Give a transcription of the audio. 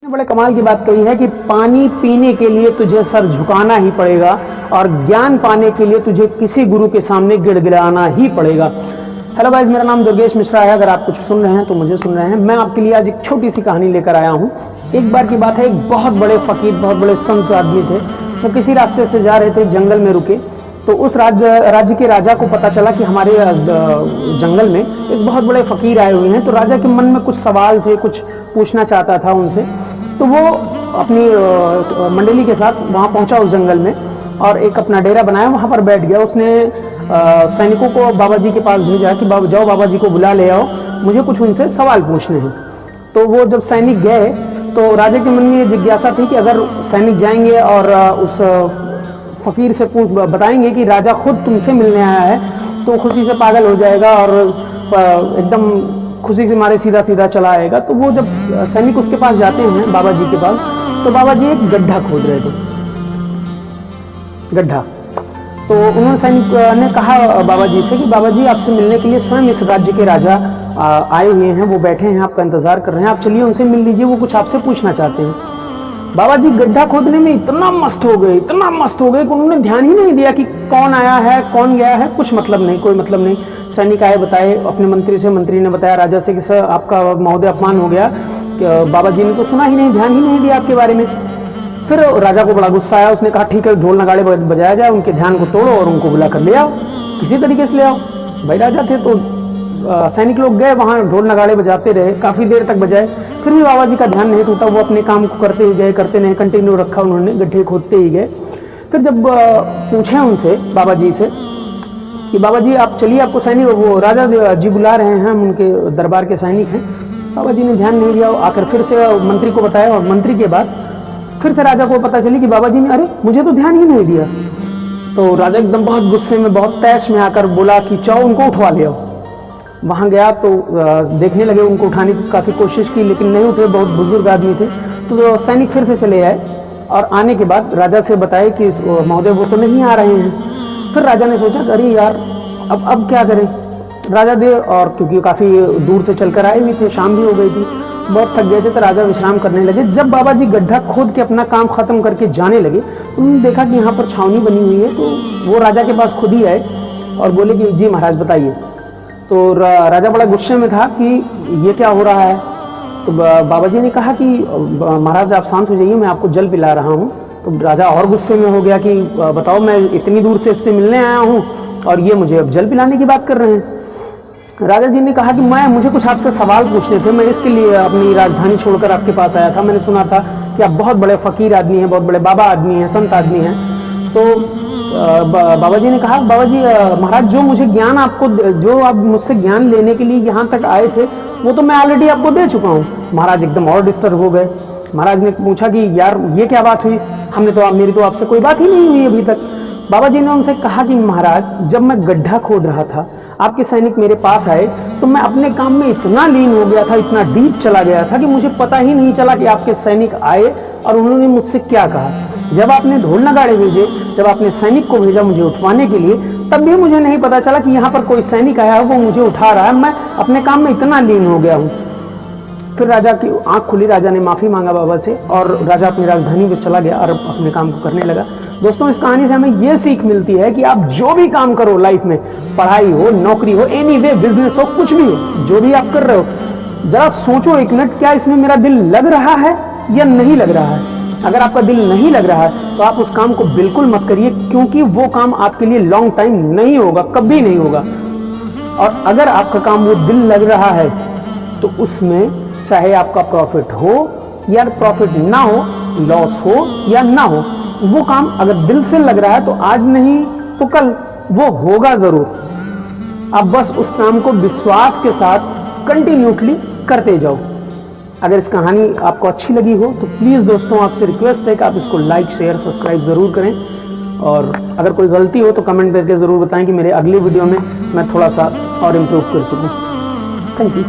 बड़े कमाल की बात कही है कि पानी पीने के लिए तुझे सर झुकाना ही पड़ेगा और ज्ञान पाने के लिए तुझे किसी गुरु के सामने गिड़गिड़ाना ही पड़ेगा। हेलो गाइस, मेरा नाम दुर्गेश मिश्रा है। अगर आप कुछ सुन रहे हैं तो मुझे सुन रहे हैं। मैं आपके लिए आज एक छोटी सी कहानी लेकर आया हूँ। एक बार की बात है, एक बहुत बड़े फकीर, बहुत बड़े संत आदमी थे। वो किसी रास्ते से जा रहे थे, जंगल में रुके तो उस राज्य के राजा को पता चला कि हमारे जंगल में एक बहुत बड़े फकीर आए हुए हैं। तो राजा के मन में कुछ सवाल थे, कुछ पूछना चाहता था उनसे। तो वो अपनी मंडली के साथ वहाँ पहुँचा उस जंगल में और एक अपना डेरा बनाया, वहाँ पर बैठ गया। उसने सैनिकों को बाबा जी के पास भेजा कि जाओ बाबा जी को बुला ले आओ, मुझे कुछ उनसे सवाल पूछने हैं। तो वो जब सैनिक गए तो राजा के मन में ये जिज्ञासा थी कि अगर सैनिक जाएंगे और उस फकीर से बताएंगे कि राजा खुद तुमसे मिलने आया है तो खुशी से पागल हो जाएगा और एकदम खुशी के मारे सीधा सीधा चला आएगा। तो वो जब सैनिक उसके पास जाते हैं, बाबा जी के पास, तो बाबा जी एक गड्ढा खोद रहे थे, गड्ढा। तो उन्होंने सैनिक ने कहा बाबा जी से कि बाबा जी आपसे मिलने के लिए स्वयं इस राज्य के राजा आए हुए हैं, वो बैठे हैं, आपका इंतजार कर रहे हैं, आप चलिए उनसे मिल लीजिए, वो कुछ आपसे पूछना चाहते हैं। बाबा जी गड्ढा खोदने में इतना मस्त हो गए कि उन्होंने ध्यान ही नहीं दिया कि कौन आया है, कौन गया है, कुछ मतलब नहीं, कोई मतलब नहीं। सैनिक आए, बताए अपने मंत्री से, मंत्री ने बताया राजा से कि सर आपका महोदय अपमान हो गया। बाबा जी ने तो सुना ही नहीं, ध्यान ही नहीं दिया आपके बारे में। फिर राजा को बड़ा गुस्सा आया, उसने कहा ठीक है, ढोल नगाड़े बजाया जाए, उनके ध्यान को तोड़ो और उनको बुला कर ले आओ, किसी तरीके से ले आओ। भाई राजा थे तो सैनिक लोग गए वहाँ, ढोल नगाड़े बजाते रहे, काफ़ी देर तक बजाए, फिर भी बाबा जी का ध्यान नहीं टूटा। वो अपने काम को करते ही गए, करते नहीं, कंटिन्यू रखा उन्होंने, गड्ढे खोदते ही गए। फिर जब पूछे उनसे बाबा जी से कि बाबा जी आप चलिए, आपको सैनिक, वो राजा जी बुला रहे हैं, हम उनके दरबार के सैनिक हैं। बाबा जी ने ध्यान नहीं दिया, आकर फिर से मंत्री को बताया और मंत्री के बाद फिर से राजा को पता चली कि बाबा जी ने, अरे मुझे तो ध्यान ही नहीं दिया। तो राजा एकदम बहुत गुस्से में, बहुत तैश में आकर बोला कि चाओ उनको उठवा ले आओ। वहाँ गया तो देखने लगे, उनको उठाने की काफ़ी कोशिश की लेकिन नहीं उठे, बहुत बुजुर्ग आदमी थे। तो सैनिक फिर से चले आए और आने के बाद राजा से बताए कि महोदय वो तो नहीं आ रहे हैं। फिर राजा ने सोचा अरे यार अब क्या करें। राजा दे, और क्योंकि काफ़ी दूर से चलकर आए हुए थे, शाम भी हो गई थी, बहुत थक गए थे, तो राजा विश्राम करने लगे। जब बाबा जी गड्ढा खोद के अपना काम खत्म करके जाने लगे तो उन्होंने देखा कि यहाँ पर छावनी बनी हुई है। तो वो राजा के पास खुद ही आए और बोले कि जी महाराज बताइए। तो राजा बड़ा गुस्से में था कि ये क्या हो रहा है। तो बाबा जी ने कहा कि महाराज आप शांत हो जाइए, मैं आपको जल पिला रहा हूँ। तो राजा और गुस्से में हो गया कि बताओ, मैं इतनी दूर से इससे मिलने आया हूँ और ये मुझे अब जल पिलाने की बात कर रहे हैं। राजा जी ने कहा कि मुझे कुछ आपसे सवाल पूछने थे, मैं इसके लिए अपनी राजधानी छोड़कर आपके पास आया था। मैंने सुना था कि आप बहुत बड़े फकीर आदमी हैं, बहुत बड़े बाबा आदमी हैं, संत आदमी हैं। तो बाबा जी ने कहा बाबा जी महाराज, जो मुझे ज्ञान आपको, जो आप मुझसे ज्ञान लेने के लिए यहाँ तक आए थे वो तो मैं ऑलरेडी आपको दे चुका हूँ। महाराज एकदम और डिस्टर्ब हो गए। महाराज ने पूछा कि यार ये क्या बात हुई, मेरी तो आपसे कोई बात ही नहीं हुई अभी तक। बाबा जी ने उनसे कहा कि महाराज जब मैं गड्ढा खोद रहा था, आपके सैनिक मेरे पास आए तो मैं अपने काम में इतना लीन हो गया था, इतना डीप चला गया था कि मुझे पता ही नहीं चला कि आपके सैनिक आए और उन्होंने मुझसे क्या कहा। जब आपने ढोल नगाड़े भेजे, जब आपने सैनिक को भेजा मुझे उठवाने के लिए, तब भी मुझे नहीं पता चला कि यहाँ पर कोई सैनिक आया है, वो मुझे उठा रहा है, मैं अपने काम में इतना लीन हो गया हूँ। फिर राजा की आंख खुली, राजा ने माफ़ी मांगा बाबा से और राजा अपनी राजधानी में चला गया और अपने काम को करने लगा। दोस्तों, इस कहानी से हमें ये सीख मिलती है कि आप जो भी काम करो लाइफ में, पढ़ाई हो, नौकरी हो, एनीवे बिजनेस हो, कुछ भी हो, जो भी आप कर रहे हो, जरा सोचो एक मिनट, क्या इसमें मेरा दिल लग रहा है या नहीं लग रहा है। अगर आपका दिल नहीं लग रहा है तो आप उस काम को बिल्कुल मत करिए, क्योंकि वो काम आपके लिए लॉन्ग टाइम नहीं होगा, कभी नहीं होगा। और अगर आपका काम वो दिल लग रहा है तो उसमें चाहे आपका प्रॉफिट हो या प्रॉफिट ना हो, लॉस हो या ना हो, वो काम अगर दिल से लग रहा है तो आज नहीं तो कल वो होगा जरूर। आप बस उस काम को विश्वास के साथ कंटिन्यूसली करते जाओ। अगर इस कहानी आपको अच्छी लगी हो तो प्लीज़ दोस्तों, आपसे रिक्वेस्ट है कि आप इसको लाइक, शेयर, सब्सक्राइब ज़रूर करें। और अगर कोई गलती हो तो कमेंट करके ज़रूर बताएं कि मेरे अगले वीडियो में मैं थोड़ा सा और इम्प्रूव कर सकूं। Thank you.